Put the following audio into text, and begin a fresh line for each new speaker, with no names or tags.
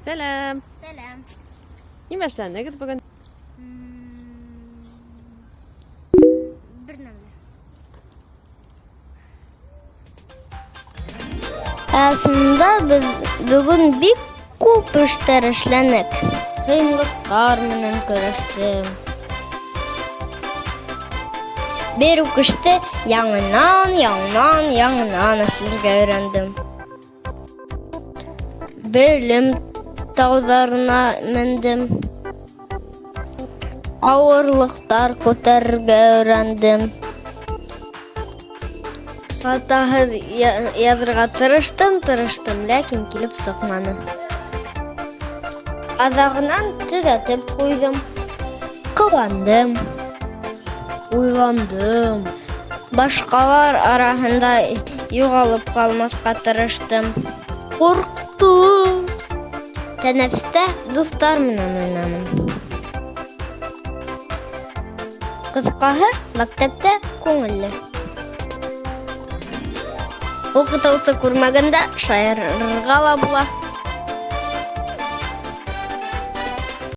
Сәлам.
Сәлам.
Нимә эшләнегез бүген?
Бер нәмә. Aslında biz bugün bik күп эшләр эшләнек. Кыйынлыктар менән көрәштем. Бер үк эште яңынан эшләргә өйрәндем. Белем тауҙарына мендем. Ауырлыктар күтәрергә өйрәндем. Фатаһы язырга тырыштым, ләкин килеп сыҡманы. Аҙағынан төҙәтеп ҡуйҙым. Ҡыуандым. Уйландым. Башҡалар араһында юғалып ҡалмаҫҡа тырыштым. Ҡурҡтым. Тәнәфестә дуҫтар менән уйнаным. Ҡыҫҡаһы, мәктәптә күңелле. Уҡытыусы күрмәгәндә шаярырға ла була.